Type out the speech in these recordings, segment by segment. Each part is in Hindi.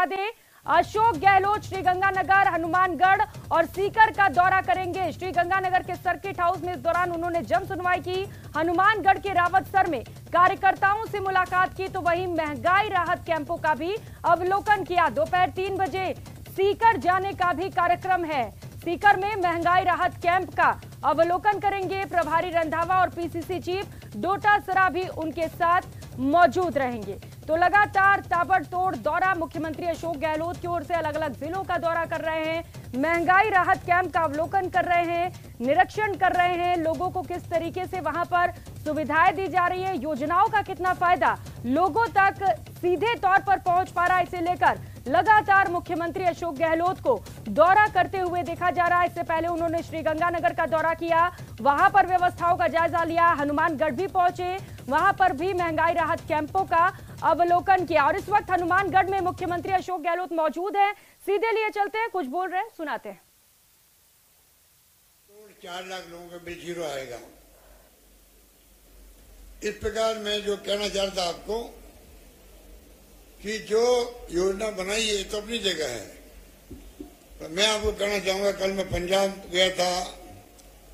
दें, अशोक गहलोत श्रीगंगानगर, हनुमानगढ़ और सीकर का दौरा करेंगे। श्रीगंगानगर के सर्किट हाउस में इस दौरान उन्होंने जन सुनवाई की। हनुमानगढ़ के रावतसर में कार्यकर्ताओं से मुलाकात की, तो वहीं महंगाई राहत कैंपों का भी अवलोकन किया। दोपहर 3 बजे सीकर जाने का भी कार्यक्रम है। सीकर में महंगाई राहत कैंप का अवलोकन करेंगे। प्रभारी रंधावा और पीसीसी चीफ डोटासरा भी उनके साथ मौजूद रहेंगे। तो लगातार ताबड़तोड़ दौरा मुख्यमंत्री अशोक गहलोत की ओर से अलग अलग जिलों का दौरा कर रहे हैं, महंगाई राहत कैंप का अवलोकन कर रहे हैं, निरीक्षण कर रहे हैं, लोगों को किस तरीके से वहां पर सुविधाएं दी जा रही है, योजनाओं का कितना फायदा लोगों तक सीधे तौर पर पहुंच पा रहा है, इसे लेकर लगातार मुख्यमंत्री अशोक गहलोत को दौरा करते हुए देखा जा रहा है। इससे पहले उन्होंने श्रीगंगानगर का दौरा किया, वहां पर व्यवस्थाओं का जायजा लिया। हनुमानगढ़ भी पहुंचे, वहां पर भी महंगाई राहत कैंपों का अवलोकन किया। और इस वक्त हनुमानगढ़ में मुख्यमंत्री अशोक गहलोत मौजूद हैं, सीधे लिए चलते हैं, कुछ बोल रहे हैं, सुनाते हैं। 4 लाख लोगों का बिल जीरो आएगा। इस प्रकार मैं जो कहना चाहता आपको कि जो योजना बनाई है तो अपनी जगह है, तो मैं आपको कहना चाहूंगा, कल मैं पंजाब गया था,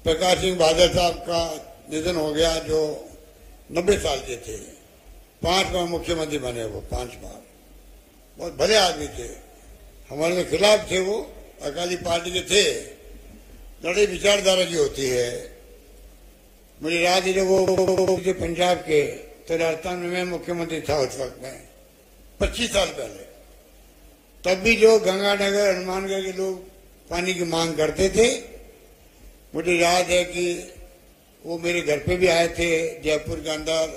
प्रकाश सिंह बादल साहब का निधन हो गया, जो 90 साल के थे, 5 बार मुख्यमंत्री बने, वो 5 बार बहुत भले आदमी थे, हमारे खिलाफ थे, वो अकाली पार्टी के थे, लड़ाई विचारधारा की होती है। मुझे याद है जब वो पंजाब के, तो राजस्थान में मैं मुख्यमंत्री था उस वक्त में, 25 साल पहले। तब भी जो गंगानगर हनुमानगढ़ के लोग पानी की मांग करते थे, मुझे याद है कि वो मेरे घर पे भी आए थे जयपुर के अंदर,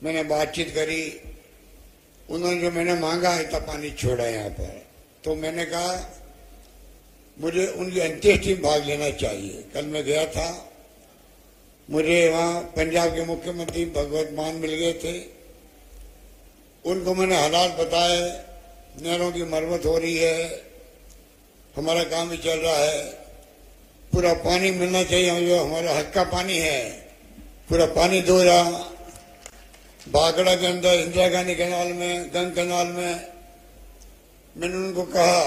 मैंने बातचीत करी, उन्होंने जो मैंने मांगा इतना पानी छोड़ा यहाँ पर, तो मैंने कहा मुझे उनकी अंत्येष्टि में भाग लेना चाहिए। कल मैं गया था, मुझे वहाँ पंजाब के मुख्यमंत्री भगवत मान मिल गए थे, उनको मैंने हालात बताए, नहरों की मरम्मत हो रही है, हमारा काम भी चल रहा है, पूरा पानी मिलना चाहिए, जो हमारा हक का पानी है पूरा पानी दो रहा। बागड़ा के अंदर इंदिरा गांधी कैनाल में, गंग कैनाल में, मैंने उनको कहा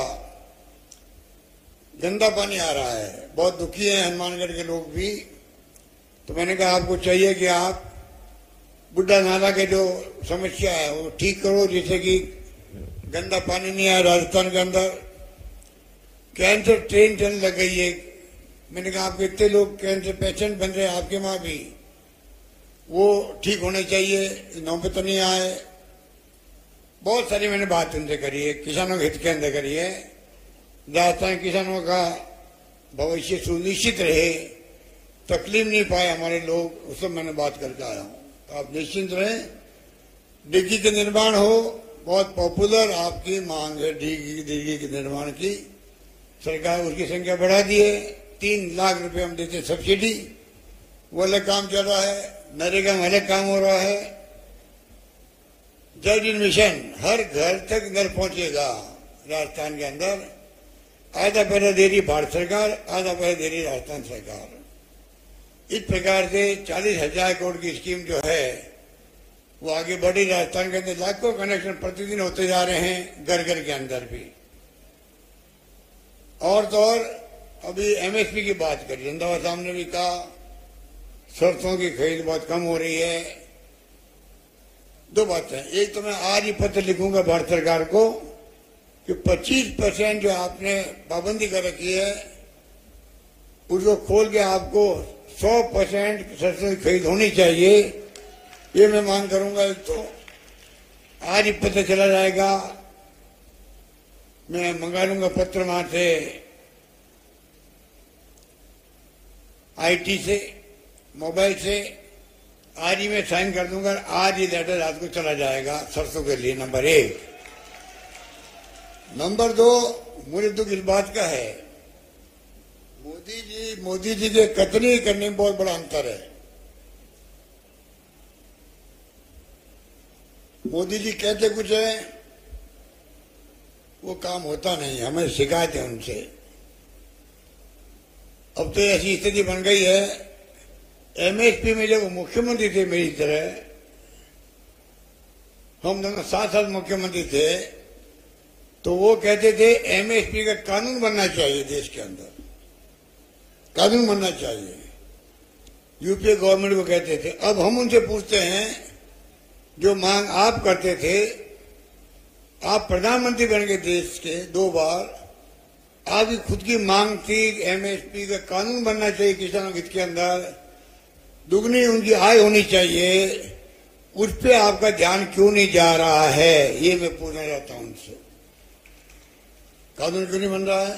गंदा पानी आ रहा है, बहुत दुखी है हनुमानगढ़ के लोग भी, तो मैंने कहा आपको चाहिए कि आप बुड्ढा नाला के जो समस्या है वो ठीक करो, जिससे कि गंदा पानी नहीं आए राजस्थान के अंदर। कैंसर ट्रेन चलने लग गई है, मैंने कहा आपके इतने लोग कैंसर पेशेंट बन रहे हैं आपके वहां भी, वो ठीक होने चाहिए, नौबत तो नहीं आए। बहुत सारी मैंने बात उनसे करी है, किसानों के हित के अंदर करी है, राजस्थान किसानों का भविष्य सुनिश्चित रहे, तकलीफ नहीं पाए हमारे लोग, उससे मैंने बात करके आया हूँ। तो आप निश्चिंत रहें, डिग्गी के निर्माण हो, बहुत पॉपुलर आपकी मांग है डिग्गी के निर्माण की, सरकार उसकी संख्या बढ़ा दी है, 3 लाख रुपए हम देते सब्सिडी, वो अलग काम चल रहा है, नरेगा में अलग काम हो रहा है। जल जीवन मिशन हर घर तक नल पहुंचेगा राजस्थान के अंदर, आधा पैसा दे रही भारत सरकार, आधा पैसा दे रही राजस्थान सरकार। इस प्रकार से 40,000 करोड़ की स्कीम जो है वो आगे बढ़ी। राजस्थान के अंदर लाखों कनेक्शन प्रतिदिन होते जा रहे हैं, घर घर के अंदर भी। और तो और अभी एमएसपी की बात करी, रंधावा साहब ने भी कहा सरसों की खरीद बहुत कम हो रही है। 2 बातें, एक तो मैं आज ही पत्र लिखूंगा भारत सरकार को कि 25% जो आपने पाबंदी कर रखी है उसको खोल के आपको 100% सरसों की खरीद होनी चाहिए, ये मैं मांग करूंगा। एक तो आज ही पता चला जाएगा, मैं मंगा लूंगा पत्र वहां से, आईटी से, मोबाइल से, आज ही मैं साइन कर दूंगा, आज ही लेटर रात को चला जाएगा सरसों के लिए। नंबर 1। नंबर 2, मुझे दुख इस बात का है, मोदी जी के कथनी करने में बहुत बड़ा अंतर है। मोदी जी कहते कुछ है, वो काम होता नहीं, हमें शिकायत है उनसे। अब तो ऐसी स्थिति बन गई है, एमएसपी में जब मुख्यमंत्री थे मेरी तरह, हम दोनों 7 साल मुख्यमंत्री थे, तो वो कहते थे एमएसपी का कानून बनना चाहिए, देश के अंदर कानून बनना चाहिए, यूपीए गवर्नमेंट को कहते थे। अब हम उनसे पूछते हैं, जो मांग आप करते थे, आप प्रधानमंत्री बन गए देश के 2 बार, आपकी खुद की मांग थी एमएसपी का कानून बनना चाहिए, किसानों के हित के अंदर दुगनी उनकी आय होनी चाहिए, उस पर आपका ध्यान क्यों नहीं जा रहा है, ये मैं पूछना चाहता हूं उनसे। कानून क्यों नहीं बन रहा है?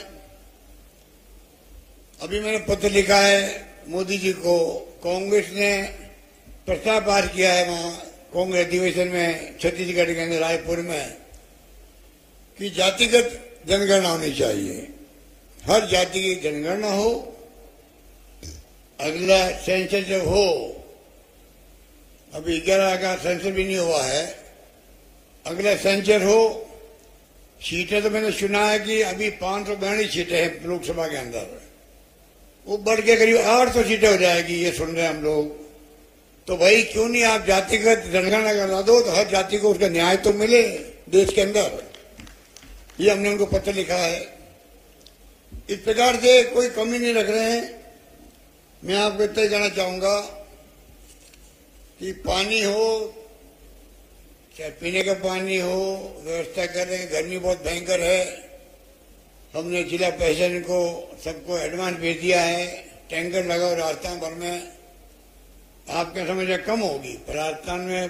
अभी मैंने पत्र लिखा है मोदी जी को, कांग्रेस ने प्रस्ताव पास किया है वहां कांग्रेस अधिवेशन में छत्तीसगढ़ के अंदर रायपुर में कि जातिगत जनगणना होनी चाहिए, हर जाति की जनगणना हो, अगला सेंसस जब हो, अभी 11 का सेंसस भी नहीं हुआ है, अगला सेंसस हो, सीटें तो मैंने सुना है कि अभी 542 सीटें हैं लोकसभा के अंदर, वो बढ़ के करीब 800 सीटें हो जाएगी, ये सुन रहे हैं हम लोग। तो भाई क्यों नहीं आप जातिगत जनगणना करवा दो, तो हर जाति को उसका न्याय तो मिले देश के अंदर। ये हमने उनको पत्र लिखा है। इस प्रकार से कोई कमी नहीं रख रहे हैं। मैं आपको इतना कहना चाहूंगा कि पानी हो, चाहे पीने का पानी हो, व्यवस्था करें। गर्मी बहुत भयंकर है, हमने जिला प्रशासन को सबको एडवांस भेज दिया है, टैंकर लगाओ राजस्थान भर में, आपकी समस्या कम होगी। पर राजस्थान में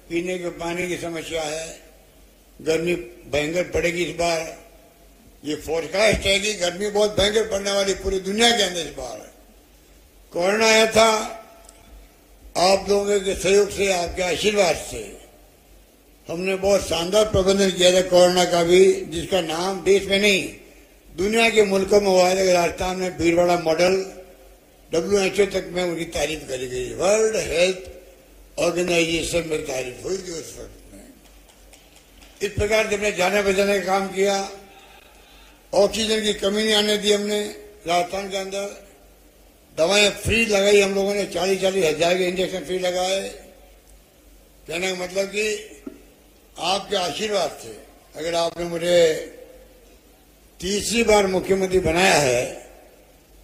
पीने के पानी की समस्या है, गर्मी भयंकर पड़ेगी इस बार। ये फोरकास्ट है कि गर्मी बहुत भयंकर पड़ने वाली पूरी दुनिया के अंदर इस बार। कोरोना आया था, आप लोगों के सहयोग से, आपके आशीर्वाद से हमने बहुत शानदार प्रबंधन किया था कोरोना का भी, जिसका नाम देश में नहीं दुनिया के मुल्कों में हुआ है। राजस्थान में भीलवाड़ा मॉडल WHO तक में उनकी तारीफ करी गई, वर्ल्ड हेल्थ ऑर्गेनाइजेशन में तारीफ हुई थी उस वक्त में। इस प्रकार से हमने जाने बचाने का काम किया, ऑक्सीजन की कमी नहीं आने दी हमने राजस्थान के अंदर, दवाएं फ्री लगाई हम लोगों ने, 40-40 हजार के इंजेक्शन फ्री लगाए। कहने का मतलब कि आपके आशीर्वाद से, अगर आपने मुझे तीसरी बार मुख्यमंत्री बनाया है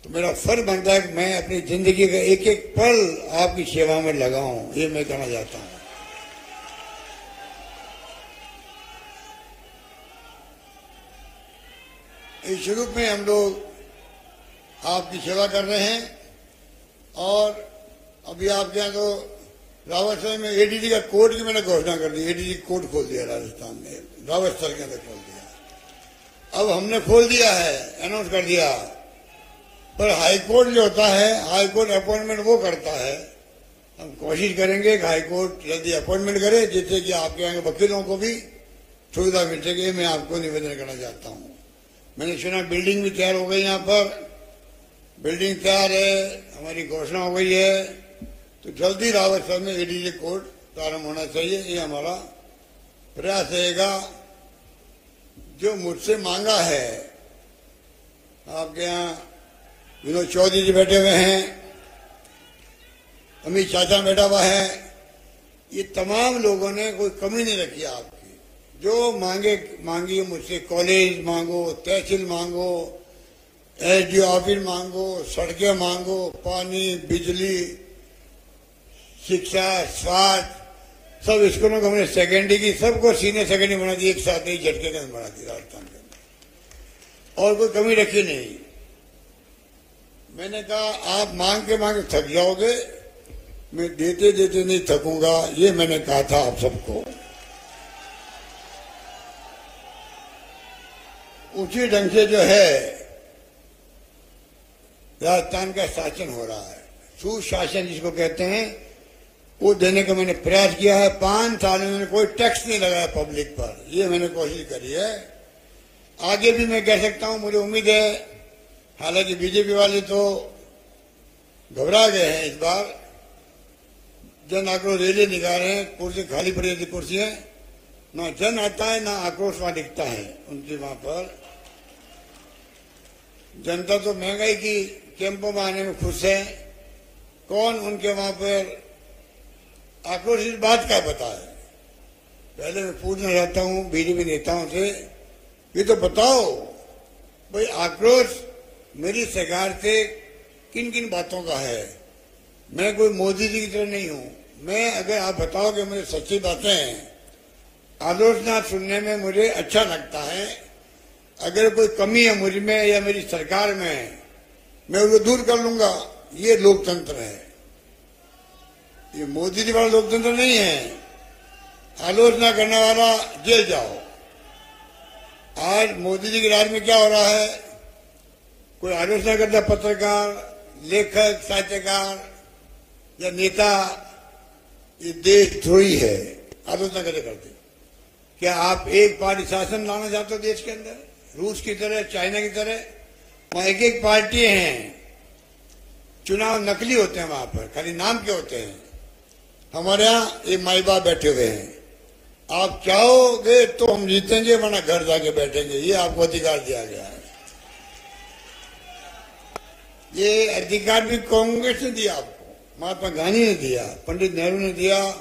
तो मेरा फर्ज बनता है कि मैं अपनी जिंदगी का एक एक पल आपकी सेवा में लगाऊं, ये मैं कहना चाहता हूं। इस रूप में हम लोग आपकी सेवा कर रहे हैं। और अभी आपके यहाँ तो रावत सर में ADD का कोर्ट की मैंने घोषणा कर दी, ADD कोर्ट खोल दिया राजस्थान में, रावत सर के अंदर खोल दिया। अब हमने खोल दिया है, अनाउंस कर दिया। पर हाईकोर्ट जो होता है, हाईकोर्ट अपॉइंटमेंट वो करता है। हम कोशिश करेंगे कि हाईकोर्ट जल्दी अपॉइंटमेंट करे, जिससे कि आपके यहाँ के वकीलों को भी सुविधा मिल सके। मैं आपको निवेदन करना चाहता हूँ। मैंने सुना बिल्डिंग भी तैयार हो गई, यहाँ पर बिल्डिंग तैयार है, हमारी घोषणा हो गई है, तो जल्दी रावत सर में ADD कोर्ट प्रारंभ होना चाहिए। ये हमारा प्रयास रहेगा। जो मुझसे मांगा है, आपके यहाँ विनोद चौधरी जी बैठे हुए हैं, अमित चाचा बैठा हुआ है, ये तमाम लोगों ने कोई कमी नहीं रखी आपकी। जो मांगी मुझसे, कॉलेज मांगो, तहसील मांगो, SDO ऑफिस मांगो, सड़कें मांगो, पानी, बिजली, शिक्षा, स्वास्थ्य, सब स्कूलों को हमने सेकेंडरी की, सबको सीनियर सेकेंडरी बना दी, एक साथ ही झटके के अंदर बना दी राजस्थान के अंदर, और कोई कमी रखी नहीं। मैंने कहा आप मांग के थक जाओगे, मैं देते देते नहीं थकूंगा, ये मैंने कहा था आप सबको। उसी ढंग से जो है राजस्थान का शासन हो रहा है, सुशासन जिसको कहते हैं, वो देने का मैंने प्रयास किया है। 5 साल में मैंने कोई टैक्स नहीं लगाया पब्लिक पर, ये मैंने कोशिश करी है। आगे भी मैं कह सकता हूं, मुझे उम्मीद है। हालांकि बीजेपी वाले तो घबरा गए हैं, इस बार जन आक्रोश रैली निकाल रहे हैं, कुर्सी खाली पड़ी थी, कुर्सियां ना जन आता है ना आक्रोश वहां दिखता है उनके वहां पर। जनता तो महंगाई की कैंपों में आने में खुश है, कौन उनके वहां पर आक्रोश इस बात का पता है। पहले मैं पूछना चाहता हूं बीजेपी नेताओं से, ये तो बताओ भाई, आक्रोश मेरी सरकार से किन किन बातों का है। मैं कोई मोदी जी की तरह नहीं हूं। मैं, अगर आप बताओगे मुझे सच्ची बातें, आलोचना सुनने में मुझे अच्छा लगता है। अगर कोई कमी है मुझ में या मेरी सरकार में, मैं उसको दूर कर लूंगा। ये लोकतंत्र है, ये मोदी जी वाला लोकतंत्र नहीं है। आलोचना करने वाला जेल जाओ। आज मोदी जी के राज में क्या हो रहा है, कोई आलोचना करता पत्रकार, लेखक, साहित्यकार या नेता, ये देशद्रोही है। आलोचना करते क्या आप एक पार्टी शासन लाना चाहते हो देश के अंदर, रूस की तरह, चाइना की तरह? वहां एक एक पार्टी हैं, चुनाव नकली होते हैं वहां पर, खाली नाम के होते हैं। हमारे यहाँ ये माई बाप बैठे हुए हैं। आप चाहोगे तो हम जीतेंगे, वरना घर जाके बैठेंगे। ये आपको अधिकार दिया गया है। ये अधिकार भी कांग्रेस ने दिया आपको, महात्मा गांधी ने दिया, पंडित नेहरू ने दिया,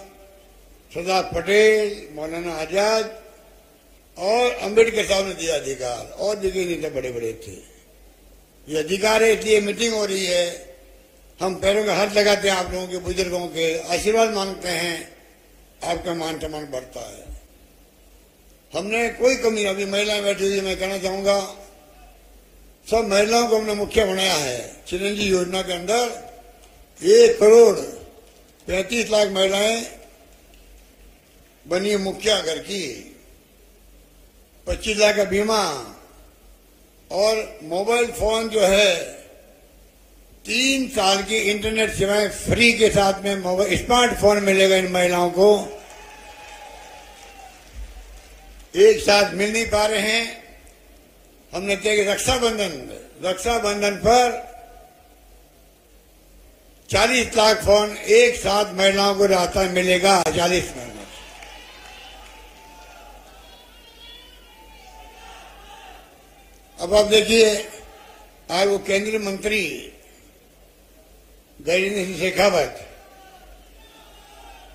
सरदार पटेल, मौलाना आजाद और अंबेडकर साहब ने दिया अधिकार, और भी कई नेता बड़े बड़े थे। ये अधिकार है, इसलिए मीटिंग हो रही है। हम पैरों का हाथ लगाते हैं आप लोगों के, बुजुर्गों के आशीर्वाद मांगते हैं, आपका मान सम्मान बढ़ता है। हमने कोई कमी, अभी महिलाएं बैठी हुई, मैं कहना चाहूंगा सब महिलाओं को हमने मुखिया बनाया है। चिरंजीवी योजना के अंदर 1,35,00,000 महिलाएं बनी मुखिया घर की, 25 लाख का बीमा, और मोबाइल फोन जो है 3 साल की इंटरनेट सेवाएं फ्री के साथ में मोबाइल स्मार्टफोन मिलेगा इन महिलाओं को। एक साथ मिल नहीं पा रहे हैं, हमने तय कि रक्षाबंधन पर 40 लाख फोन एक साथ महिलाओं को रास्ता मिलेगा 40 महीने। अब आप देखिए, आज वो केंद्रीय मंत्री गजेंद्र सिंह शेखावत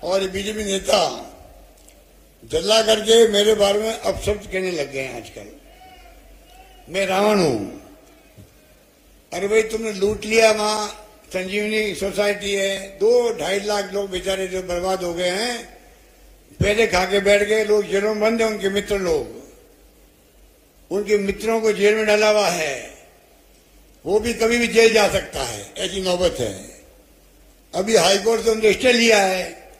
और बीजेपी नेता जल्ला करके मेरे बारे में अपशब्द कहने लग गए हैं आजकल। मैं रावण हूं। अरे भाई, तुमने लूट लिया। वहां संजीवनी सोसाइटी है, 2-2.5 लाख लोग बेचारे जो बर्बाद हो गए हैं, पैसे खा के बैठ गए। लोग जेलों में बंद है, उनके मित्र लोग, उनके मित्रों को जेल में डाला हुआ है। वो भी कभी भी जेल जा सकता है, ऐसी नौबत है। अभी हाईकोर्ट से उन्होंने स्टे लिया है।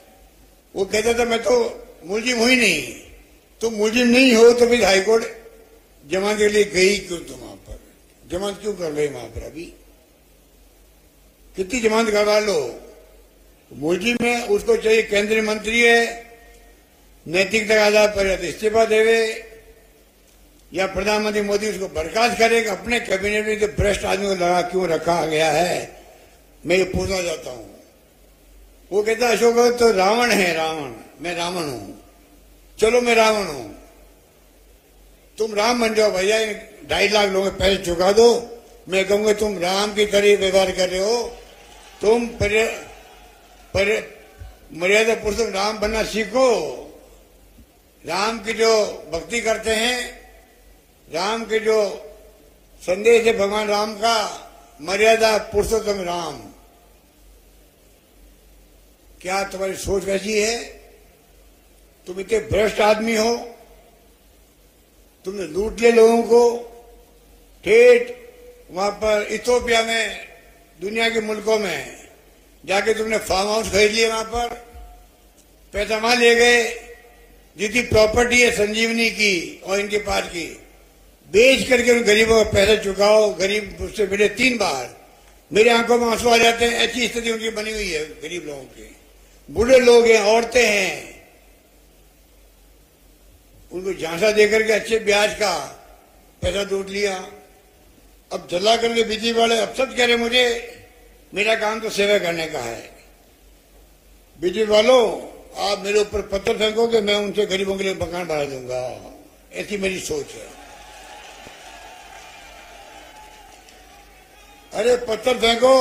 वो कहता था मैं तो मुलजिम हुई नहीं। तुम मुलजिम नहीं हो तो फिर हाईकोर्ट जमानत के लिए गई क्यों? तुम वहां पर जमानत क्यों कर रहे वहां पर? अभी कितनी जमानत करवा लो, मुलजिम है, उसको चाहिए केंद्रीय मंत्री है, नैतिकता के आधार पर इस्तीफा देवे, या प्रधानमंत्री मोदी उसको बर्खास्त करेगा। अपने कैबिनेट में जो भ्रष्ट आदमी को लगा क्यों रखा गया है, मैं ये पूछना चाहता हूं। वो कहता अशोक तो रावण है, रावण, मैं रावण हूं। चलो मैं रावण हूं, तुम राम बन जाओ भैया, 2.5 लाख लोगों के पैसे चुका दो। मैं कहूंगा तुम राम की तरह व्यवहार कर रहे हो। तुम मर्यादा पुरुषोत्तम राम बनना सीखो। राम की जो भक्ति करते हैं, राम के जो संदेश है भगवान राम का, मर्यादा पुरुषोत्तम राम। क्या तुम्हारी सोच वैसी है? तुम इतने भ्रष्ट आदमी हो, तुमने लूट लिया लोगों को। ठेठ वहां पर इथियोपिया में, दुनिया के मुल्कों में जाके तुमने फार्म हाउस खरीद लिए, वहां पर पैसा वहां ले गए। जितनी प्रॉपर्टी है संजीवनी की और इनके पास की, बेच करके उन गरीबों का पैसा चुकाओ। गरीब उससे मिले 3 बार, मेरे आंखों में आंसू आ जाते हैं। ऐसी स्थिति उनकी बनी हुई है गरीब लोगों की। बूढ़े लोग हैं, औरतें हैं, उनको झांसा देकर के अच्छे ब्याज का पैसा लूट लिया। अब जला करके बीजेपी वाले अब सब कह रहे मुझे, मेरा काम तो सेवा करने का है। बीजेपी वालों, आप मेरे ऊपर पत्थर फेंकोगे, मैं उनसे गरीबों के लिए मकान बना दूंगा। ऐसी मेरी सोच है। अरे पत्थर फेंको,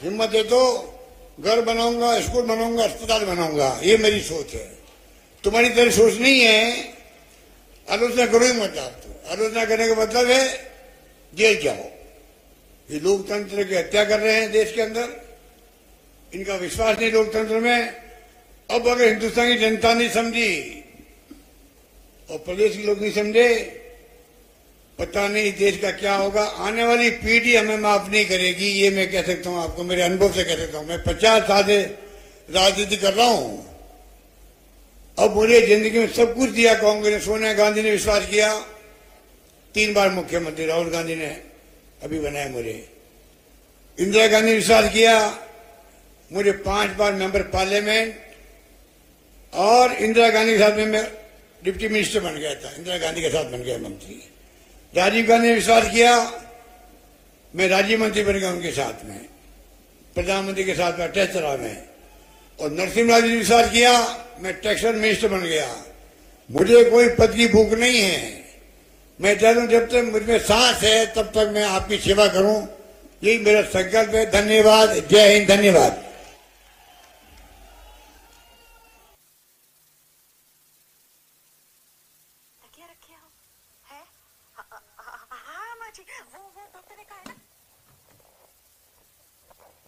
हिम्मत है तो घर बनाऊंगा, स्कूल बनाऊंगा, अस्पताल बनाऊंगा। ये मेरी सोच है, तुम्हारी तरह सोच नहीं है। आलोचना करो ही मत। आप तो आलोचना करने का मतलब है जेल जाओ। ये लोकतंत्र की हत्या कर रहे हैं देश के अंदर, इनका विश्वास नहीं लोकतंत्र में। अब अगर हिंदुस्तान की जनता नहीं समझी और प्रदेश के लोग नहीं समझे, पता नहीं देश का क्या होगा। आने वाली पीढ़ी हमें माफ नहीं करेगी, ये मैं कह सकता हूं आपको, मेरे अनुभव से कह सकता हूं। मैं 50 साल से राजनीति कर रहा हूं। अब मुझे जिंदगी में सब कुछ दिया कांग्रेस। सोनिया गांधी ने विश्वास किया, 3 बार मुख्यमंत्री राहुल गांधी ने अभी बनाया मुझे। इंदिरा गांधी ने विश्वास किया, मुझे 5 बार मेंबर पार्लियामेंट, और इंदिरा गांधी के साथ में मैं डिप्टी मिनिस्टर बन गया था। इंदिरा गांधी के साथ बन गया मंत्री। राजीव गांधी ने विश्वास किया, मैं राज्य मंत्री बन गया उनके साथ में, प्रधानमंत्री के साथ में अटैच रहा मैं। और नरसिम्हा जी ने विश्वास किया, मैं टेक्सटाइल मिनिस्टर बन गया। मुझे कोई पद की भूख नहीं है। मैं चाहता हूं जब तक मुझमें सांस है तब तक मैं आपकी सेवा करूं, यही मेरा संकल्प है। धन्यवाद। जय हिंद। धन्यवाद।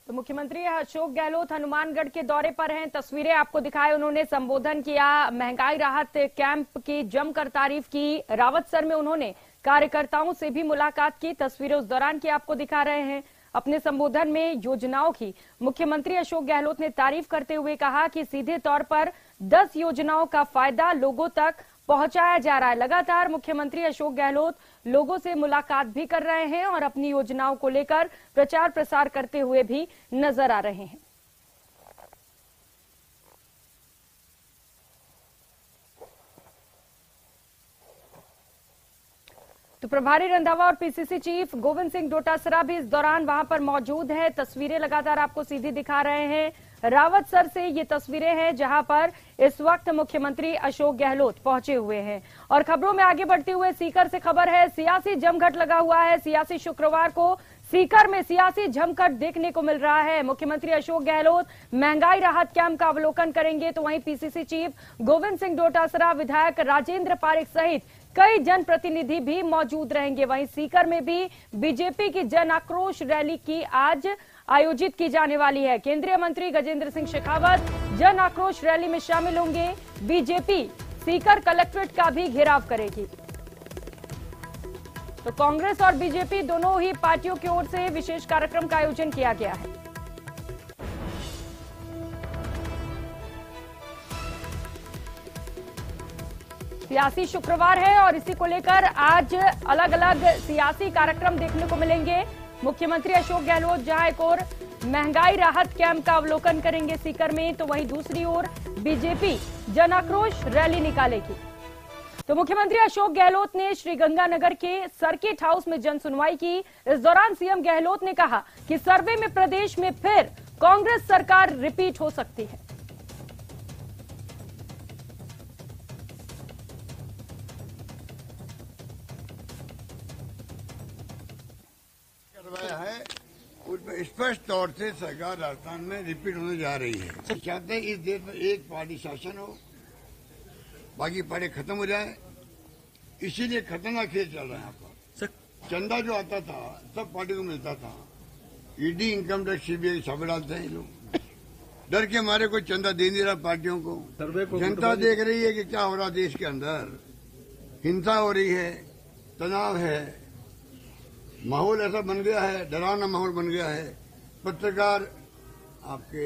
तो मुख्यमंत्री अशोक गहलोत हनुमानगढ़ के दौरे पर हैं। तस्वीरें आपको दिखाए, उन्होंने संबोधन किया, महंगाई राहत कैंप की जमकर तारीफ की। रावतसर में उन्होंने कार्यकर्ताओं से भी मुलाकात की। तस्वीरें उस दौरान की आपको दिखा रहे हैं। अपने संबोधन में योजनाओं की मुख्यमंत्री अशोक गहलोत ने तारीफ करते हुए कहा कि सीधे तौर पर 10 योजनाओं का फायदा लोगों तक पहुंचाया जा रहा है। लगातार मुख्यमंत्री अशोक गहलोत लोगों से मुलाकात भी कर रहे हैं और अपनी योजनाओं को लेकर प्रचार प्रसार करते हुए भी नजर आ रहे हैं। तो प्रभारी रंधावा और पीसीसी चीफ गोविंद सिंह डोटासरा भी इस दौरान वहां पर मौजूद हैं। तस्वीरें लगातार आपको सीधी दिखा रहे हैं। रावतसर से ये तस्वीरें हैं जहां पर इस वक्त मुख्यमंत्री अशोक गहलोत पहुंचे हुए हैं। और खबरों में आगे बढ़ते हुए सीकर से खबर है, सियासी जमघट लगा हुआ है। सियासी शुक्रवार को सीकर में सियासी जमघट देखने को मिल रहा है। मुख्यमंत्री अशोक गहलोत महंगाई राहत कैंप का अवलोकन करेंगे, तो वहीं पीसीसी चीफ गोविंद सिंह डोटासरा, विधायक राजेंद्र पारिक सहित कई जनप्रतिनिधि भी मौजूद रहेंगे। वहीं सीकर में भी बीजेपी की जन आक्रोश रैली की आज आयोजित की जाने वाली है। केंद्रीय मंत्री गजेंद्र सिंह शेखावत जन आक्रोश रैली में शामिल होंगे। बीजेपी सीकर कलेक्ट्रेट का भी घेराव करेगी। तो कांग्रेस और बीजेपी दोनों ही पार्टियों की ओर से विशेष कार्यक्रम का आयोजन किया गया है। सियासी शुक्रवार है और इसी को लेकर आज अलग अलग सियासी कार्यक्रम देखने को मिलेंगे। मुख्यमंत्री अशोक गहलोत जहां एक और महंगाई राहत कैंप का अवलोकन करेंगे सीकर में, तो वहीं दूसरी ओर बीजेपी जन आक्रोश रैली निकालेगी। तो मुख्यमंत्री अशोक गहलोत ने श्रीगंगानगर के सर्किट हाउस में जन सुनवाई की। इस दौरान सीएम गहलोत ने कहा कि सर्वे में प्रदेश में फिर कांग्रेस सरकार रिपीट हो सकती है। है उसमें स्पष्ट तौर से सरकार राजस्थान में रिपीट होने जा रही है। चाहते हैं इस देश में एक पार्टी शासन हो, बाकी पार्टी खत्म हो जाए, इसीलिए खतरनाक खेल चल रहा है यहाँ पर। चंदा जो आता था सब पार्टी को मिलता था। ईडी, इनकम टैक्स, सीबीआई छापे डालते हैं ये लोग। डर के मारे कोई चंदा दे नहीं रहा पार्टियों को। जनता देख रही है कि क्या हो रहा देश के अंदर। हिंसा हो रही है, तनाव है, माहौल ऐसा बन गया है, डरावना माहौल बन गया है। पत्रकार, आपके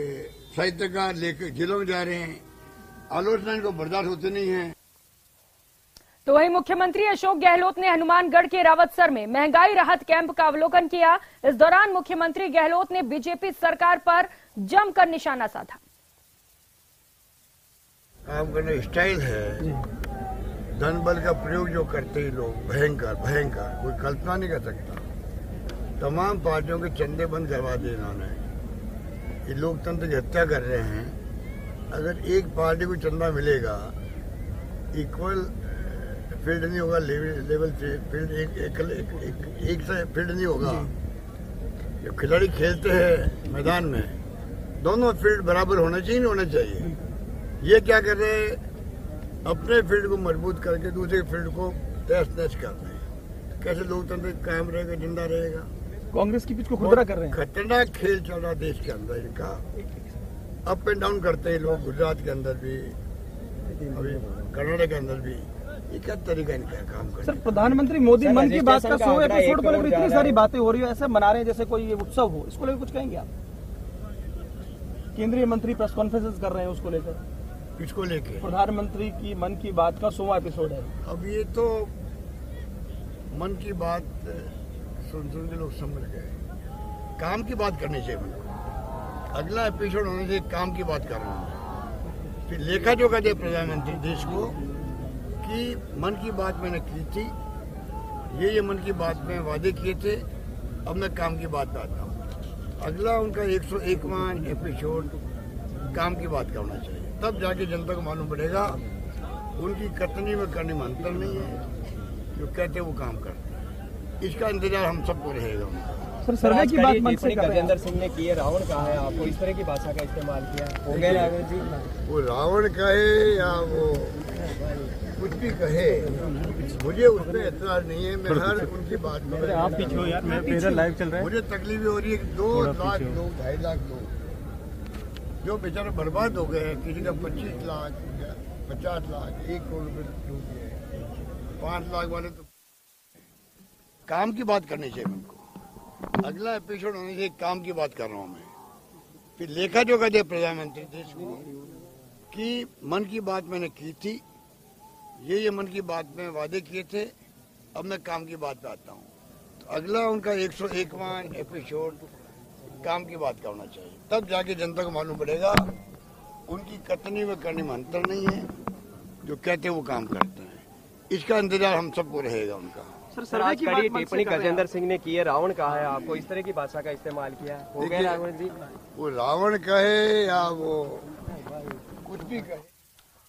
साहित्यकार लेकर जेलों में जा रहे हैं। आलोचना इनको बर्दाश्त होती नहीं है। तो वहीं मुख्यमंत्री अशोक गहलोत ने हनुमानगढ़ के रावतसर में महंगाई राहत कैंप का अवलोकन किया। इस दौरान मुख्यमंत्री गहलोत ने बीजेपी सरकार पर जमकर निशाना साधा। काम करने स्टाइल है, धन बल का प्रयोग जो करते हैं लोग, भयंकर भयंकर, कोई कल्पना नहीं कर सकता। तमाम पार्टियों के चंदे बंद करवा दिए इन्होंने। ये लोकतंत्र की हत्या कर रहे हैं। अगर एक पार्टी को चंदा मिलेगा, इक्वल फील्ड नहीं होगा, लेवल फील्ड एक से फील्ड नहीं होगा। जब खिलाड़ी खेलते हैं मैदान में, दोनों फील्ड बराबर होना चाहिए, नहीं होना चाहिए। ये क्या कर रहे हैं, अपने फील्ड को मजबूत करके दूसरे फील्ड को तहस नहस कर रहे हैं। कैसे लोकतंत्र कायम रहेगा, जिंदा रहेगा? कांग्रेस की पिच को खुदरा कर रहे हैं। खतरनाक खेल चल रहा देश के अंदर इनका। अप एंड डाउन करते हैं लोग, गुजरात के अंदर भी, अभी कर्नाटक के अंदर भी। ये क्या तरीका इनका काम करने? सर, प्रधानमंत्री मोदी मन की बात का 100 एपिसोड को लेकर इतनी सारी बातें हो रही है, ऐसे मना रहे हैं जैसे कोई ये उत्सव हो। इसको लेकर कुछ कहेंगे आप? केंद्रीय मंत्री प्रेस कॉन्फ्रेंस कर रहे हैं उसको लेकर। किसको लेके? प्रधानमंत्री की मन की बात का 100वां एपिसोड है। अब ये तो मन की बात सुन के लोग समझ गए। काम की बात करनी चाहिए उनको। अगला एपिसोड होने से काम की बात कर रहा हूँ। फिर लेखा जोखा दे प्रधानमंत्री देश को कि मन की बात मैंने की थी, ये मन की बात में वादे किए थे, अब मैं काम की बात करता हूँ। अगला उनका 101वां एपिसोड काम की बात करना चाहिए, तब जाके जनता को मालूम पड़ेगा उनकी कथनी में करने में अंतर नहीं है। जो कहते वो काम करते हैं, इसका इंतजार हम सबको रहेगा। सर, सर्वे की बात मन से गजेंद्र सिंह ने की है, रावण कहा है, आपको इस तरह की भाषा का इस्तेमाल किया हो गया रावण जी। वो रावण कहे या वो कुछ भी कहे, मुझे उसमें एतराज नहीं है। मैं हर उनकी बात में आप पीछे हो यार, मैं मेरा लाइव चल रहा है। मुझे तकलीफ हो रही है। 2 लाख लोग, 2.5 लाख लोग जो बेचारे बर्बाद हो गए हैं। किसी का 25 लाख, 50 लाख, 1 करोड़ रुपए डूब गए, 5 लाख वाले तो। काम की बात करनी चाहिए उनको। अगला एपिसोड होने से काम की बात कर रहा हूँ मैं। फिर लेखा जोखा दे प्रधानमंत्री देश को कि मन की बात मैंने की थी, ये मन की बात में वादे किए थे, अब मैं काम की बात पे आता हूँ। तो अगला उनका 101वां एपिसोड काम की बात करना चाहिए, तब जाके जनता को मालूम पड़ेगा उनकी कथनी में करने में अंतर नहीं है। जो कहते वो काम करते हैं, इसका इंतजार हम सबको रहेगा उनका। सर, सर्वे की बात टिप्पणी गजेंद्र सिंह ने की है, रावण कहा है, आपको इस तरह की भाषा का इस्तेमाल किया हो गया रावण जी। वो रावण कहे या वो कुछ भी कहे।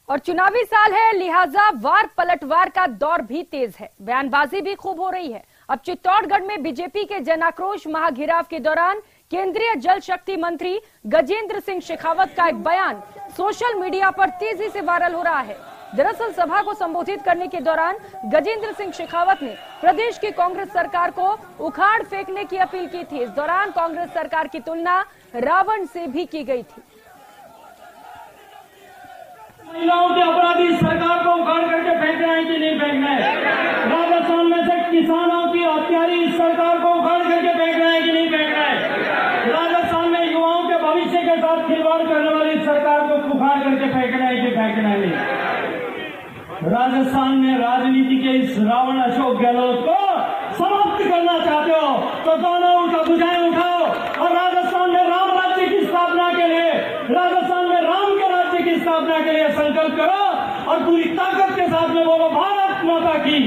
और चुनावी साल है, लिहाजा वार पलटवार का दौर भी तेज है, बयानबाजी भी खूब हो रही है। अब चित्तौड़गढ़ में बीजेपी के जनाक्रोश महाघिराव के दौरान केंद्रीय जल शक्ति मंत्री गजेंद्र सिंह शेखावत का एक बयान सोशल मीडिया पर तेजी से वायरल हो रहा है। दरअसल सभा को संबोधित करने के दौरान गजेंद्र सिंह शेखावत ने प्रदेश की कांग्रेस सरकार को उखाड़ फेंकने की अपील की थी। इस दौरान कांग्रेस सरकार की तुलना रावण से भी की गई थी। महिलाओं के अपराधी सरकार को उखाड़ करके फेंकना है कि नहीं फेंकना है? राजस्थान में से किसानों की हत्यारी सरकार को उखाड़ करके फेंकना है कि नहीं फेंकना है? राजस्थान में युवाओं के भविष्य के साथ खिलवाड़ करने वाली सरकार को उखाड़ करके फेंकना है कि फेंकना है नहीं? राजस्थान में राजनीति के इस रावण अशोक गहलोत को समाप्त करना चाहते हो तो दोनों उठा बुझाएं उठाओ और राजस्थान में राम राज्य की स्थापना के लिए, राजस्थान में राम के राज्य की स्थापना के लिए संकल्प करो और पूरी ताकत के साथ में बोलो भारत माता की।